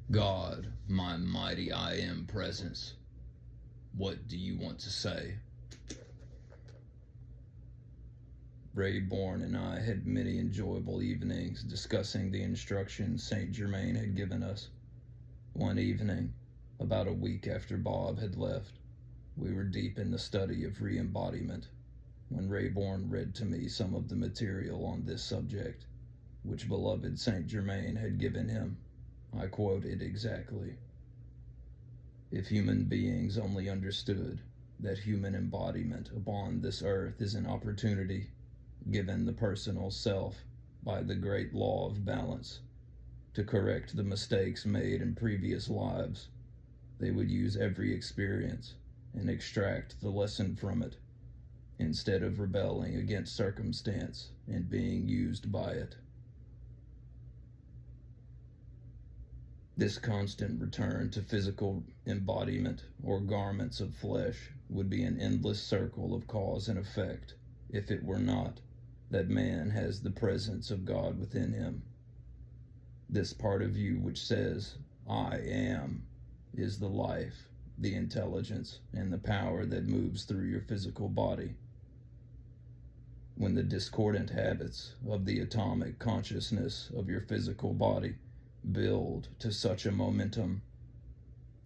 God, my mighty I am presence, what do you want to say? Rayborn and I had many enjoyable evenings discussing the instructions Saint Germain had given us. One evening, about a week after Bob had left, we were deep in the study of re-embodiment when Rayborn read to me some of the material on this subject, which beloved Saint Germain had given him. I quote it exactly. If human beings only understood that human embodiment upon this earth is an opportunity given the personal self by the great law of balance to correct the mistakes made in previous lives, they would use every experience and extract the lesson from it, instead of rebelling against circumstance and being used by it. This constant return to physical embodiment or garments of flesh would be an endless circle of cause and effect if it were not that man has the presence of God within him. This part of you which says, I am, is the life, the intelligence, and the power that moves through your physical body. When the discordant habits of the atomic consciousness of your physical body build to such a momentum,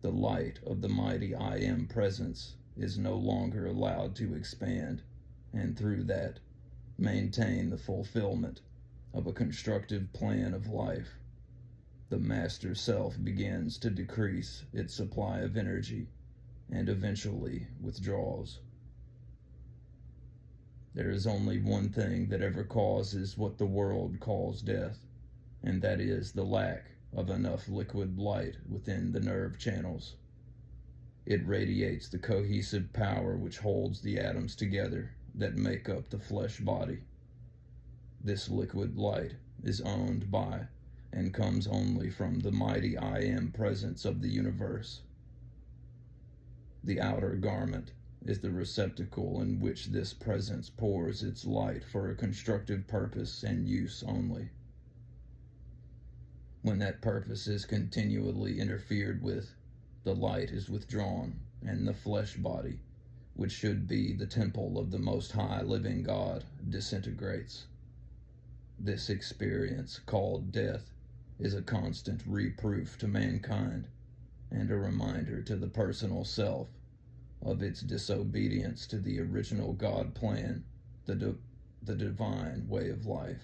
the light of the mighty I am presence is no longer allowed to expand, and through that, maintain the fulfillment of a constructive plan of life. The master self begins to decrease its supply of energy and eventually withdraws. There is only one thing that ever causes what the world calls death, and that is the lack of enough liquid light within the nerve channels. It radiates the cohesive power which holds the atoms together that make up the flesh body. This liquid light is owned by and comes only from the mighty I am presence of the universe. The outer garment is the receptacle in which this presence pours its light for a constructive purpose and use only. When that purpose is continually interfered with, the light is withdrawn, and the flesh body, which should be the temple of the Most High living God, disintegrates. This experience, called death, is a constant reproof to mankind, and a reminder to the personal self of its disobedience to the original God plan, the divine way of life.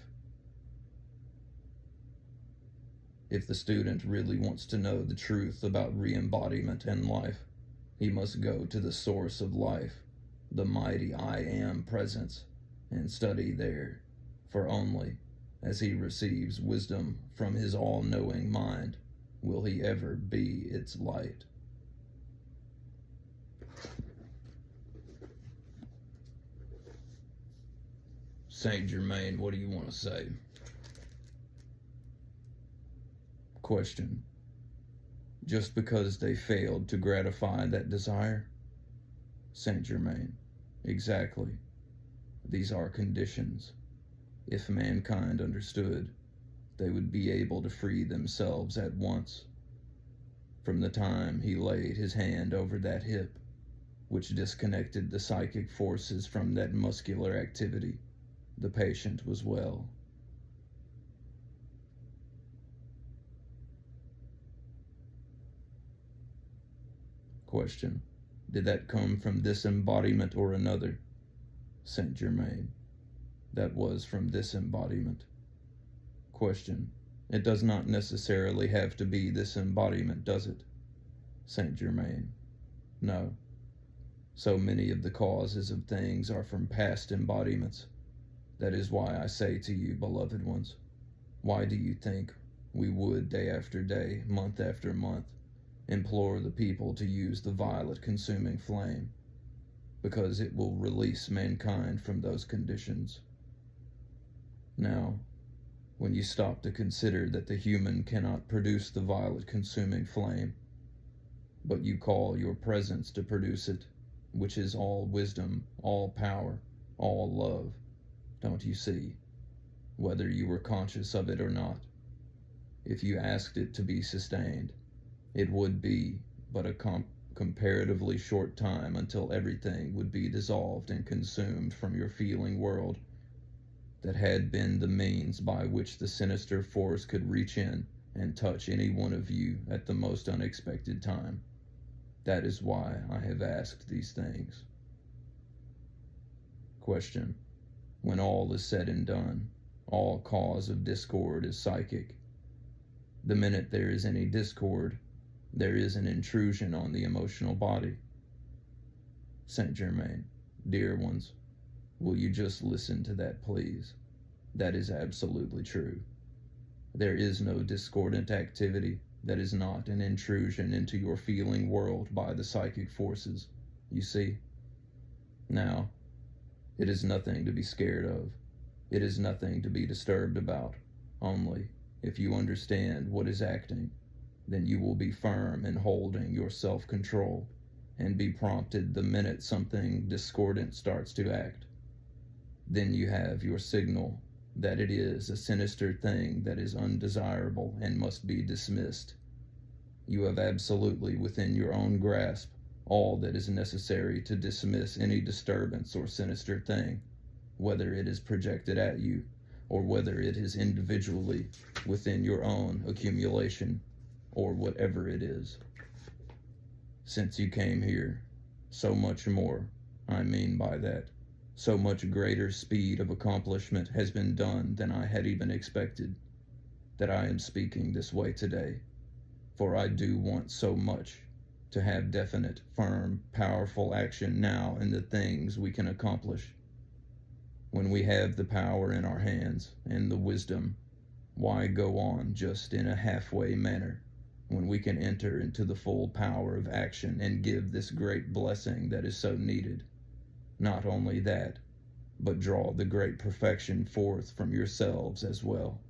If the student really wants to know the truth about re-embodiment and life, he must go to the source of life, the mighty I am presence, and study there, for only as he receives wisdom from his all-knowing mind will he ever be its light. Saint Germain, what do you want to say? Question. Just because they failed to gratify that desire? Saint Germain. Exactly. These are conditions. If mankind understood, they would be able to free themselves at once. From the time he laid his hand over that hip, which disconnected the psychic forces from that muscular activity, the patient was well. Question. Did that come from this embodiment or another? Saint Germain. That was from this embodiment. Question. It does not necessarily have to be this embodiment, does it? Saint Germain. No. So many of the causes of things are from past embodiments. That is why I say to you, beloved ones, why do you think we would, day after day, month after month, implore the people to use the violet consuming flame? Because it will release mankind from those conditions. Now, when you stop to consider that the human cannot produce the violet consuming flame, but you call your presence to produce it, which is all wisdom, all power, all love, don't you see, whether you were conscious of it or not, if you asked it to be sustained, it would be but a comparatively short time until everything would be dissolved and consumed from your feeling world that had been the means by which the sinister force could reach in and touch any one of you at the most unexpected time. That is why I have asked these things. Question. When all is said and done, all cause of discord is psychic. The minute there is any discord, there is an intrusion on the emotional body. Saint Germain, dear ones, will you just listen to that, please? That is absolutely true. There is no discordant activity that is not an intrusion into your feeling world by the psychic forces, you see? Now, it is nothing to be scared of. It is nothing to be disturbed about. Only, if you understand what is acting, then you will be firm in holding your self-control and be prompted the minute something discordant starts to act. Then you have your signal that it is a sinister thing that is undesirable and must be dismissed. You have absolutely within your own grasp all that is necessary to dismiss any disturbance or sinister thing, whether it is projected at you or whether it is individually within your own accumulation, or whatever it is. Since you came here, so much more, I mean by that, so much greater speed of accomplishment has been done than I had even expected, that I am speaking this way today, for I do want so much to have definite, firm, powerful action now in the things we can accomplish. When we have the power in our hands and the wisdom, why go on just in a halfway manner when we can enter into the full power of action and give this great blessing that is so needed? Not only that, but draw the great perfection forth from yourselves as well.